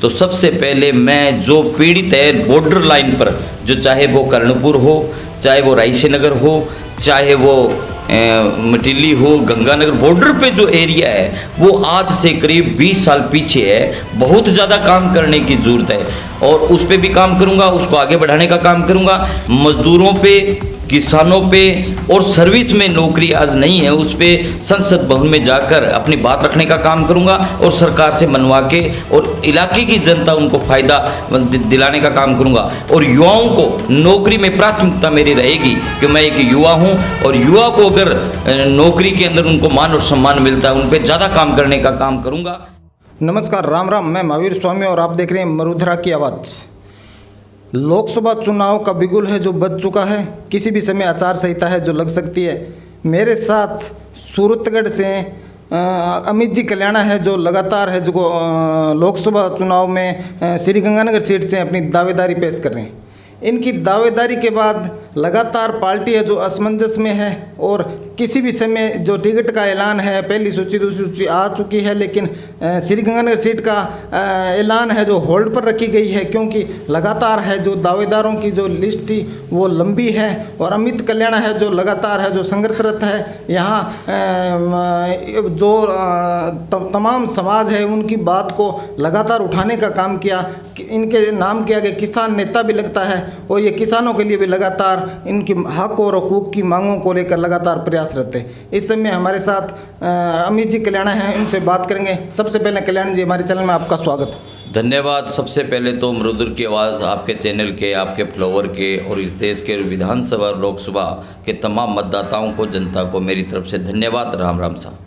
तो सबसे पहले मैं जो पीड़ित है बॉर्डर लाइन पर, जो चाहे वो कर्णपुर हो, चाहे वो रायसेनगर हो, चाहे वो मटिल्ली हो, गंगानगर बॉर्डर पे जो एरिया है वो आज से करीब 20 साल पीछे है। बहुत ज़्यादा काम करने की ज़रूरत है और उस पर भी काम करूँगा, उसको आगे बढ़ाने का काम करूँगा। मज़दूरों पे, किसानों पे और सर्विस में नौकरी आज नहीं है, उस पर संसद भवन में जाकर अपनी बात रखने का काम करूंगा और सरकार से मनवा के और इलाके की जनता उनको फ़ायदा दिलाने का काम करूंगा। और युवाओं को नौकरी में प्राथमिकता मेरी रहेगी कि मैं एक युवा हूं और युवा को अगर नौकरी के अंदर उनको मान और सम्मान मिलता है, उन पर ज़्यादा काम करने का काम करूँगा। नमस्कार, राम राम। मैं महावीर स्वामी और आप देख रहे हैं मरुधरा की आवाज़। लोकसभा चुनाव का बिगुल है जो बज चुका है, किसी भी समय आचार संहिता है जो लग सकती है। मेरे साथ सूरतगढ़ से अमित जी कल्याणा है जो लगातार है जो लोकसभा चुनाव में श्री गंगानगर सीट से अपनी दावेदारी पेश कर रहे हैं। इनकी दावेदारी के बाद लगातार पार्टी है जो असमंजस में है और किसी भी समय जो टिकट का ऐलान है, पहली सूची दूसरी सूची आ चुकी है, लेकिन श्री गंगानगर सीट का ऐलान है जो होल्ड पर रखी गई है, क्योंकि लगातार है जो दावेदारों की जो लिस्ट थी वो लंबी है। और अमित कल्याणा है जो लगातार है जो संघर्षरत है। यहाँ जो तमाम समाज है उनकी बात को लगातार उठाने का काम किया। इनके नाम के आगे किसान नेता भी लगता है और ये किसानों के लिए भी लगातार इनकी हक और हकूक़ की मांगों को लेकर लगातार प्रयासरत है। इस समय हमारे साथ अमित जी कल्याणा हैं, इनसे बात करेंगे। सबसे पहले कल्याण जी, हमारे चैनल में आपका स्वागत। धन्यवाद। सबसे पहले तो मरुधर की आवाज़ आपके चैनल के, आपके फ्लोवर के और इस देश के विधानसभा लोकसभा के तमाम मतदाताओं को, जनता को मेरी तरफ से धन्यवाद। राम राम साहब।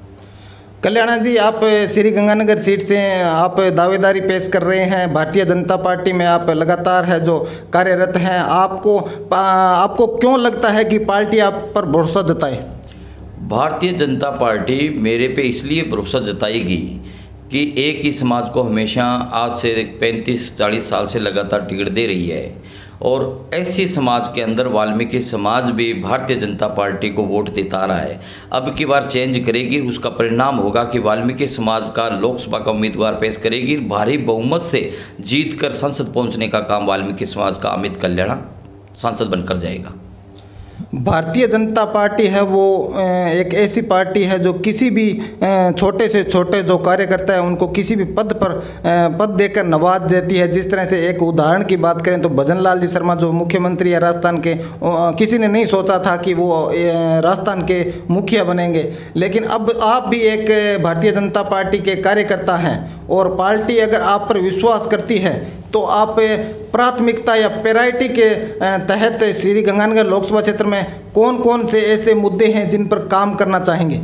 कल्याणा जी, आप श्री गंगानगर सीट से आप दावेदारी पेश कर रहे हैं। भारतीय जनता पार्टी में आप लगातार है जो कार्यरत हैं। आपको क्यों लगता है कि पार्टी आप पर भरोसा जताए? भारतीय जनता पार्टी मेरे पे इसलिए भरोसा जताएगी कि एक ही समाज को हमेशा आज से 35-40 साल से लगातार टिकट दे रही है और ऐसी समाज के अंदर वाल्मीकि समाज भी भारतीय जनता पार्टी को वोट देता रहा है। अब की बार चेंज करेगी, उसका परिणाम होगा कि वाल्मीकि समाज का लोकसभा का उम्मीदवार पेश करेगी। भारी बहुमत से जीतकर संसद पहुंचने का काम वाल्मीकि समाज का अमित कल्याणा सांसद बनकर जाएगा। भारतीय जनता पार्टी है वो एक ऐसी पार्टी है जो किसी भी छोटे से छोटे जो कार्यकर्ता है उनको किसी भी पद देकर नवाज देती है। जिस तरह से एक उदाहरण की बात करें तो भजन लाल जी शर्मा जो मुख्यमंत्री है राजस्थान के, किसी ने नहीं सोचा था कि वो राजस्थान के मुखिया बनेंगे, लेकिन अब आप भी एक भारतीय जनता पार्टी के कार्यकर्ता हैं और पार्टी अगर आप पर विश्वास करती है तो आप प्राथमिकता या प्रायोरिटी के तहत श्री गंगानगर लोकसभा क्षेत्र में कौन कौन से ऐसे मुद्दे हैं जिन पर काम करना चाहेंगे?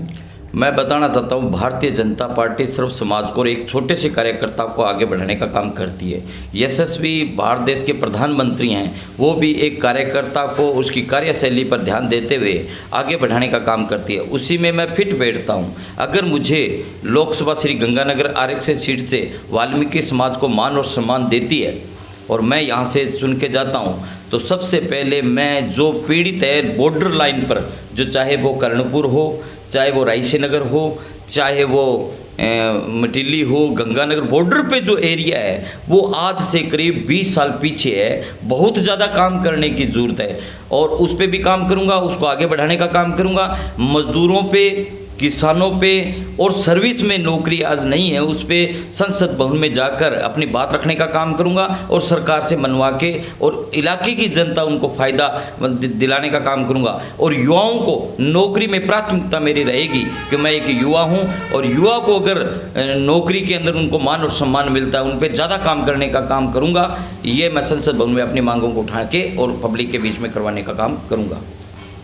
मैं बताना चाहता हूँ, भारतीय जनता पार्टी सिर्फ समाज को और एक छोटे से कार्यकर्ता को आगे बढ़ाने का काम करती है। यशस्वी भारत देश के प्रधानमंत्री हैं, वो भी एक कार्यकर्ता को उसकी कार्यशैली पर ध्यान देते हुए आगे बढ़ाने का काम करती है। उसी में मैं फिट बैठता हूँ। अगर मुझे लोकसभा श्री गंगानगर आरक्षित सीट से वाल्मीकि समाज को मान और सम्मान देती है और मैं यहाँ से चुन के जाता हूँ, तो सबसे पहले मैं जो पीड़ित है बॉर्डर लाइन पर, जो चाहे वो कर्णपुर हो, चाहे वो रायसेनगर हो, चाहे वो मटिल्ली हो, गंगानगर बॉर्डर पे जो एरिया है वो आज से करीब 20 साल पीछे है। बहुत ज़्यादा काम करने की ज़रूरत है और उस पर भी काम करूँगा, उसको आगे बढ़ाने का काम करूँगा। मज़दूरों पे, किसानों पे और सर्विस में नौकरी आज नहीं है, उस पर संसद भवन में जाकर अपनी बात रखने का काम करूंगा और सरकार से मनवा के और इलाके की जनता उनको फ़ायदा दिलाने का काम करूंगा। और युवाओं को नौकरी में प्राथमिकता मेरी रहेगी कि मैं एक युवा हूं और युवा को अगर नौकरी के अंदर उनको मान और सम्मान मिलता है, उन पर ज़्यादा काम करने का काम करूँगा। ये मैं संसद भवन में अपनी मांगों को उठा के और पब्लिक के बीच में करवाने का काम करूँगा।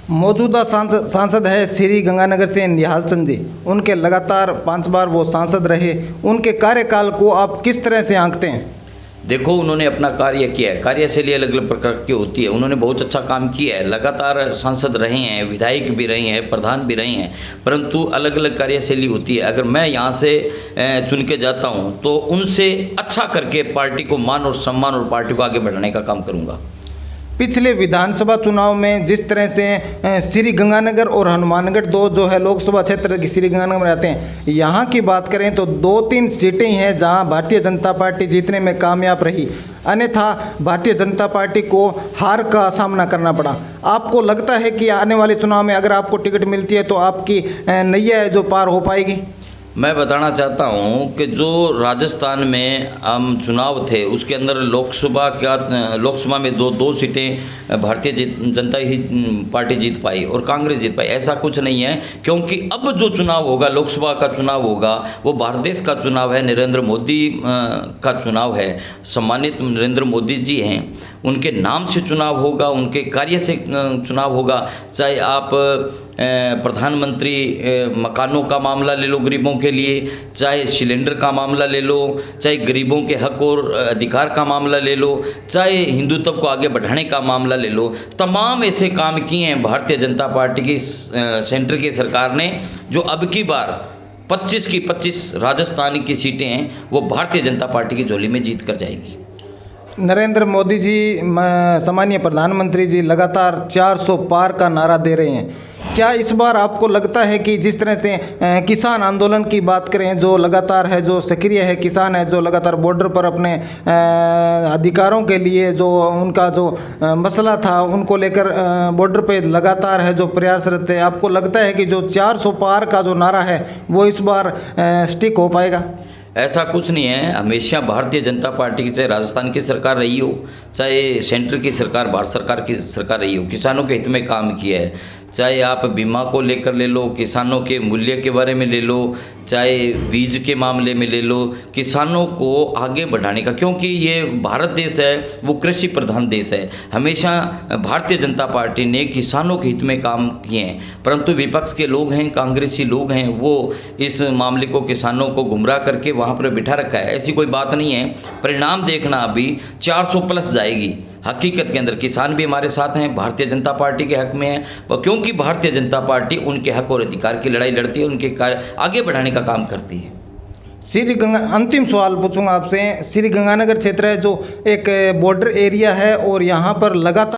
मौजूदा सांसद है श्री गंगानगर से निहाल चंद जी, उनके लगातार 5 बार वो सांसद रहे। उनके कार्यकाल को आप किस तरह से आंकते हैं? देखो, उन्होंने अपना कार्य किया है, कार्यशैली अलग अलग प्रकार की होती है। उन्होंने बहुत अच्छा काम किया है, लगातार सांसद रहे हैं, विधायक भी रहे हैं, प्रधान भी रहे हैं, परंतु अलग अलग कार्यशैली होती है। अगर मैं यहाँ से चुन के जाता हूँ तो उनसे अच्छा करके पार्टी को मान और सम्मान और पार्टी को आगे बढ़ाने का काम करूँगा। पिछले विधानसभा चुनाव में जिस तरह से श्री गंगानगर और हनुमानगढ़ दो जो है लोकसभा क्षेत्र की श्री गंगानगर में रहते हैं, यहाँ की बात करें तो 2-3 सीटें हैं जहाँ भारतीय जनता पार्टी जीतने में कामयाब रही, अन्यथा भारतीय जनता पार्टी को हार का सामना करना पड़ा। आपको लगता है कि आने वाले चुनाव में अगर आपको टिकट मिलती है तो आपकी नैया है जो पार हो पाएगी? मैं बताना चाहता हूं कि जो राजस्थान में चुनाव थे उसके अंदर लोकसभा में दो सीटें भारतीय जनता ही पार्टी जीत पाई और कांग्रेस जीत पाई। ऐसा कुछ नहीं है, क्योंकि अब जो चुनाव होगा, लोकसभा का चुनाव होगा, वो भारत देश का चुनाव है, नरेंद्र मोदी का चुनाव है। सम्मानित नरेंद्र मोदी जी हैं, उनके नाम से चुनाव होगा, उनके कार्य से चुनाव होगा। चाहे आप प्रधानमंत्री मकानों का मामला ले लो गरीबों के लिए, चाहे सिलेंडर का मामला ले लो, चाहे गरीबों के हक और अधिकार का मामला ले लो, चाहे हिंदुत्व को आगे बढ़ाने का मामला ले लो, तमाम ऐसे काम किए हैं भारतीय जनता पार्टी की सेंटर की सरकार ने, जो अब की बार 25 की 25 राजस्थान की सीटें हैं वो भारतीय जनता पार्टी की झोली में जीत कर जाएगी। नरेंद्र मोदी जी सम्मानीय प्रधानमंत्री जी लगातार 400 पार का नारा दे रहे हैं। क्या इस बार आपको लगता है कि जिस तरह से किसान आंदोलन की बात करें, जो लगातार है, जो सक्रिय है किसान है, जो लगातार बॉर्डर पर अपने अधिकारों के लिए जो उनका जो मसला था उनको लेकर बॉर्डर पे लगातार है जो प्रयासरत है, आपको लगता है कि जो 400 पार का जो नारा है वो इस बार स्टिक हो पाएगा? ऐसा कुछ नहीं है। हमेशा भारतीय जनता पार्टी की, चाहे राजस्थान की सरकार रही हो, चाहे सेंटर की सरकार, भारत सरकार की सरकार रही हो, किसानों के हित में काम किया है। चाहे आप बीमा को लेकर ले लो, किसानों के मूल्य के बारे में ले लो, चाहे बीज के मामले में ले लो, किसानों को आगे बढ़ाने का, क्योंकि ये भारत देश है वो कृषि प्रधान देश है। हमेशा भारतीय जनता पार्टी ने किसानों के हित में काम किए हैं, परंतु विपक्ष के लोग हैं, कांग्रेसी लोग हैं, वो इस मामले को, किसानों को गुमराह करके वहाँ पर बिठा रखा है। ऐसी कोई बात नहीं है। परिणाम देखना, अभी 400 प्लस जाएगी। हकीकत के अंदर किसान भी हमारे साथ हैं, भारतीय जनता पार्टी के हक में है, क्योंकि भारतीय जनता पार्टी उनके हक और अधिकार की लड़ाई लड़ती है, उनके कार्य आगे बढ़ाने का काम करती है। श्री गंगा, अंतिम सवाल पूछूंगा आपसे। श्री गंगानगर क्षेत्र है जो एक बॉर्डर एरिया है और यहाँ पर लगातार